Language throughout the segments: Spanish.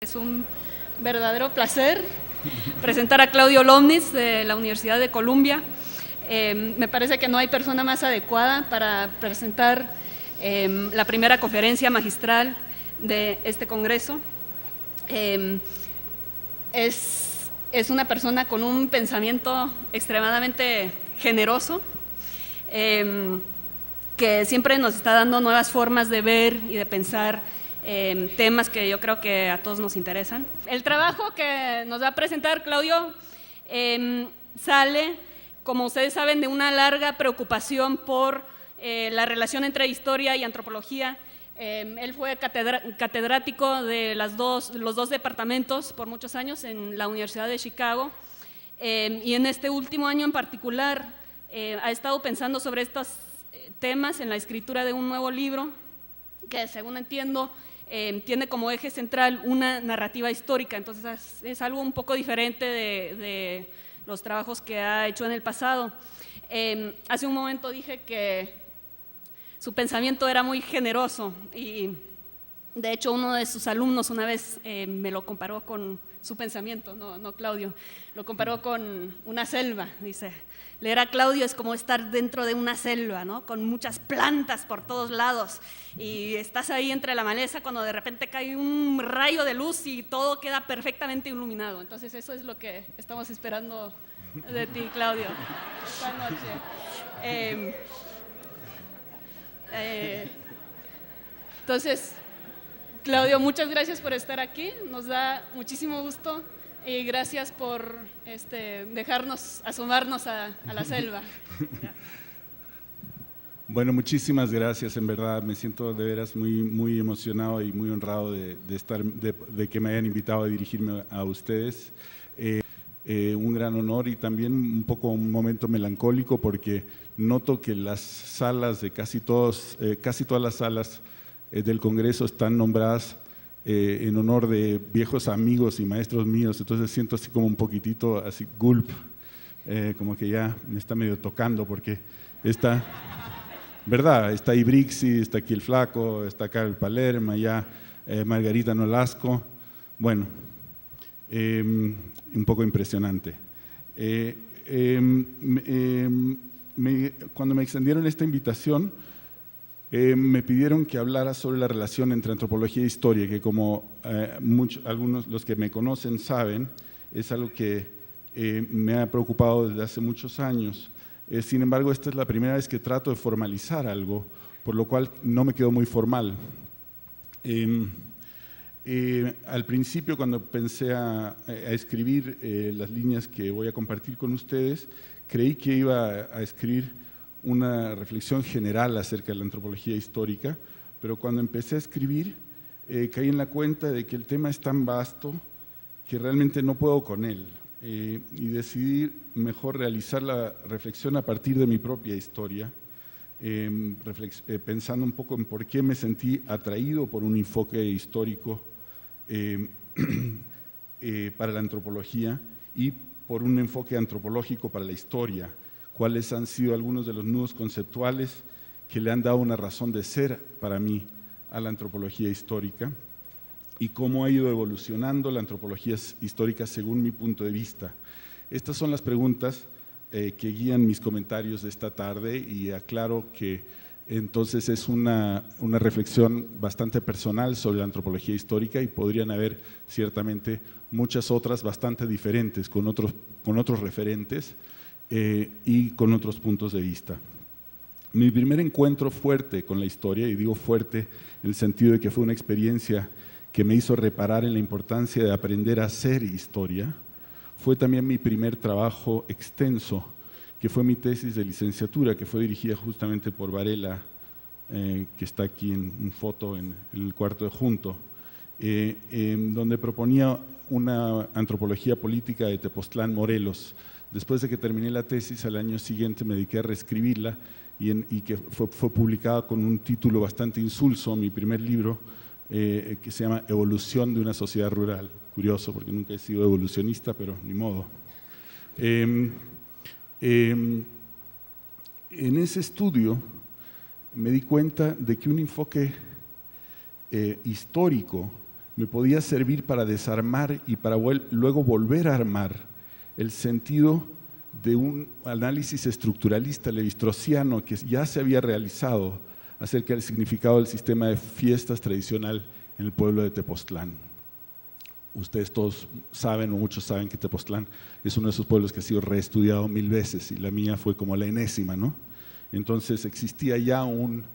Es un verdadero placer presentar a Claudio Lovnis de la Universidad de Columbia. Me parece que no hay persona más adecuada para presentar la primera conferencia magistral de este congreso. Es una persona con un pensamiento extremadamente generoso, que siempre nos está dando nuevas formas de ver y de pensar temas que yo creo que a todos nos interesan. El trabajo que nos va a presentar Claudio sale, como ustedes saben, de una larga preocupación por la relación entre historia y antropología. Él fue catedrático de los dos departamentos por muchos años en la Universidad de Chicago, y en este último año en particular ha estado pensando sobre estos temas en la escritura de un nuevo libro que, según entiendo, tiene como eje central una narrativa histórica. Entonces es algo un poco diferente de los trabajos que ha hecho en el pasado. Hace un momento dije que su pensamiento era muy generoso y de hecho uno de sus alumnos una vez me lo comparó con su pensamiento, no Claudio, lo comparó con una selva. Dice, leer a Claudio es como estar dentro de una selva, ¿no? Con muchas plantas por todos lados, y estás ahí entre la maleza cuando de repente cae un rayo de luz y todo queda perfectamente iluminado. Entonces eso es lo que estamos esperando de ti, Claudio, esta noche. Entonces, Claudio, muchas gracias por estar aquí, nos da muchísimo gusto y gracias por dejarnos asomarnos a la selva. Bueno, muchísimas gracias, en verdad me siento de veras muy emocionado y muy honrado de que me hayan invitado a dirigirme a ustedes. Un gran honor y también un poco un momento melancólico, porque noto que las salas de casi todas las salas del Congreso están nombradas en honor de viejos amigos y maestros míos. Entonces siento así como un poquitito, así gulp, como que ya me está medio tocando, porque está, ¿verdad? Está ahí Brixi, está aquí el Flaco, está acá el Palermo, ya Margarita Nolasco. Bueno, un poco impresionante. Cuando me extendieron esta invitación, me pidieron que hablara sobre la relación entre antropología e historia, que como algunos, los que me conocen saben, es algo que me ha preocupado desde hace muchos años. Sin embargo, esta es la primera vez que trato de formalizar algo, por lo cual no me quedó muy formal. Al principio, cuando pensé a escribir las líneas que voy a compartir con ustedes, creí que iba a escribir una reflexión general acerca de la antropología histórica, pero cuando empecé a escribir caí en la cuenta de que el tema es tan vasto que realmente no puedo con él, y decidí mejor realizar la reflexión a partir de mi propia historia, pensando un poco en por qué me sentí atraído por un enfoque histórico para la antropología y por un enfoque antropológico para la historia, cuáles han sido algunos de los nudos conceptuales que le han dado una razón de ser para mí a la antropología histórica y cómo ha ido evolucionando la antropología histórica según mi punto de vista. Estas son las preguntas que guían mis comentarios de esta tarde, y aclaro que entonces es una reflexión bastante personal sobre la antropología histórica, y podrían haber ciertamente muchas otras bastante diferentes, con otros referentes y con otros puntos de vista. Mi primer encuentro fuerte con la historia, y digo fuerte en el sentido de que fue una experiencia que me hizo reparar en la importancia de aprender a hacer historia, fue también mi primer trabajo extenso, que fue mi tesis de licenciatura, que fue dirigida justamente por Varela, que está aquí en foto en el cuarto de junto, donde proponía una antropología política de Tepoztlán, Morelos. Después de que terminé la tesis, al año siguiente me dediqué a reescribirla y que fue publicada con un título bastante insulso, mi primer libro, que se llama Evolución de una sociedad rural. Curioso, porque nunca he sido evolucionista, pero ni modo. En ese estudio me di cuenta de que un enfoque histórico me podía servir para desarmar y para luego volver a armar el sentido de un análisis estructuralista levi-straussiano que ya se había realizado acerca del significado del sistema de fiestas tradicional en el pueblo de Tepoztlán. Ustedes todos saben, o muchos saben, que Tepoztlán es uno de esos pueblos que ha sido reestudiado 1000 veces y la mía fue como la enésima, ¿no? Entonces existía ya un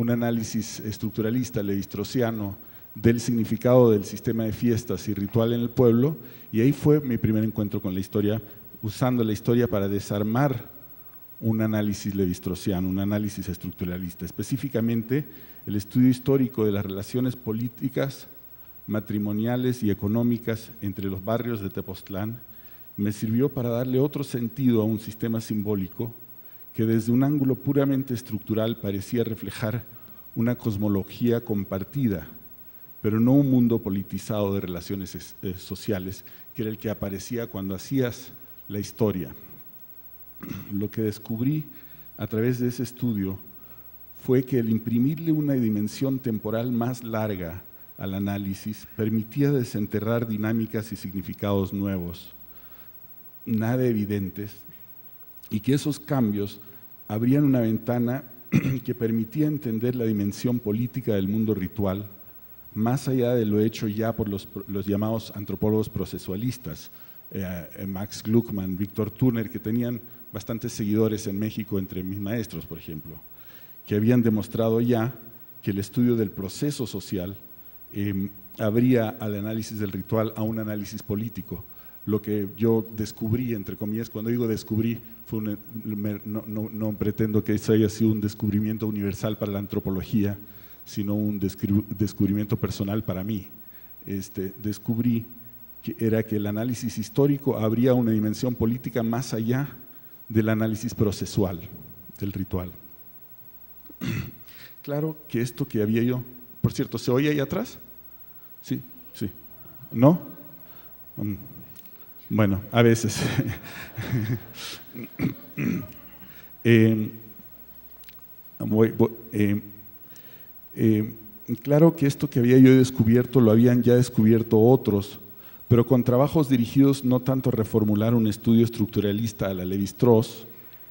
análisis estructuralista levi-straussiano del significado del sistema de fiestas y ritual en el pueblo, y ahí fue mi primer encuentro con la historia, usando la historia para desarmar un análisis levi-straussiano, un análisis estructuralista, específicamente el estudio histórico de las relaciones políticas, matrimoniales y económicas entre los barrios de Tepoztlán. Me sirvió para darle otro sentido a un sistema simbólico que desde un ángulo puramente estructural parecía reflejar una cosmología compartida, pero no un mundo politizado de relaciones sociales, que era el que aparecía cuando hacías la historia. Lo que descubrí a través de ese estudio fue que el imprimirle una dimensión temporal más larga al análisis permitía desenterrar dinámicas y significados nuevos, nada evidentes, y que esos cambios abrían una ventana que permitía entender la dimensión política del mundo ritual, más allá de lo hecho ya por los llamados antropólogos procesualistas, Max Gluckman, Víctor Turner, que tenían bastantes seguidores en México entre mis maestros, por ejemplo, que habían demostrado ya que el estudio del proceso social abría al análisis del ritual a un análisis político. Lo que yo descubrí, entre comillas, cuando digo descubrí, no pretendo que eso haya sido un descubrimiento universal para la antropología, sino un descubrimiento personal para mí. Descubrí que era que el análisis histórico abría una dimensión política más allá del análisis procesual, del ritual. Claro que esto que había yo, por cierto, ¿se oye ahí atrás? Sí, sí. ¿No? Bueno, a veces. Claro que esto que había yo descubierto lo habían ya descubierto otros, pero con trabajos dirigidos no tanto a reformular un estudio estructuralista a la Lévi-Strauss,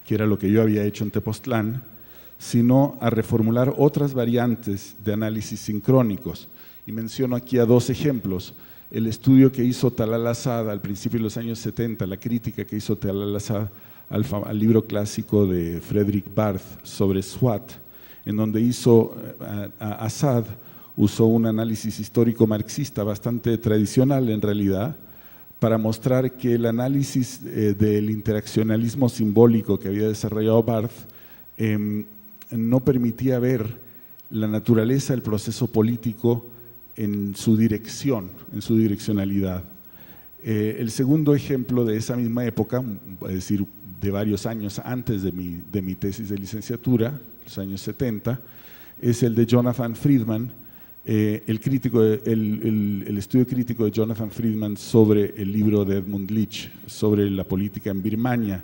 que era lo que yo había hecho en Tepoztlán, sino a reformular otras variantes de análisis sincrónicos. Y menciono aquí a dos ejemplos: el estudio que hizo Talal Asad al principio de los años 70, la crítica que hizo Talal Asad al libro clásico de Frederick Barth sobre SWAT, en donde Asad usó un análisis histórico marxista bastante tradicional en realidad, para mostrar que el análisis del interaccionalismo simbólico que había desarrollado Barth no permitía ver la naturaleza del proceso político en su dirección, en su direccionalidad. El segundo ejemplo de esa misma época, es decir, de varios años antes de mi tesis de licenciatura, los años 70, es el de Jonathan Friedman, el estudio crítico de Jonathan Friedman sobre el libro de Edmund Leach, sobre la política en Birmania.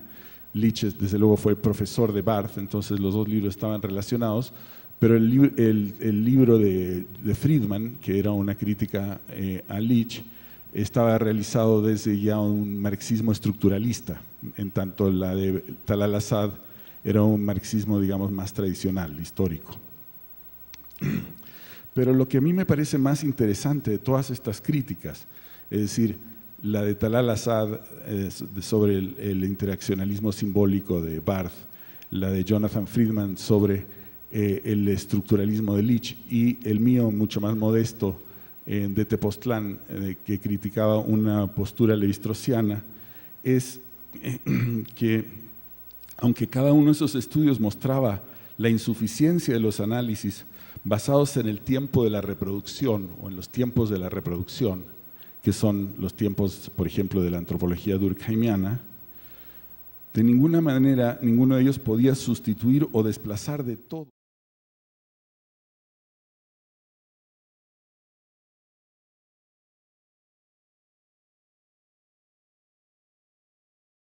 Leach, desde luego, fue profesor de Barth, entonces los dos libros estaban relacionados, pero el libro de Friedman, que era una crítica a Leach, estaba realizado desde ya un marxismo estructuralista, en tanto la de Talal Asad era un marxismo, digamos, más tradicional, histórico. Pero lo que a mí me parece más interesante de todas estas críticas, es decir, la de Talal Asad sobre el interaccionalismo simbólico de Barth, la de Jonathan Friedman sobre el estructuralismo de Leach, y el mío, mucho más modesto, de Tepoztlán, que criticaba una postura levi-straussiana, es que aunque cada uno de esos estudios mostraba la insuficiencia de los análisis basados en el tiempo de la reproducción o en los tiempos de la reproducción, que son los tiempos, por ejemplo, de la antropología durkheimiana, de ninguna manera ninguno de ellos podía sustituir o desplazar de todo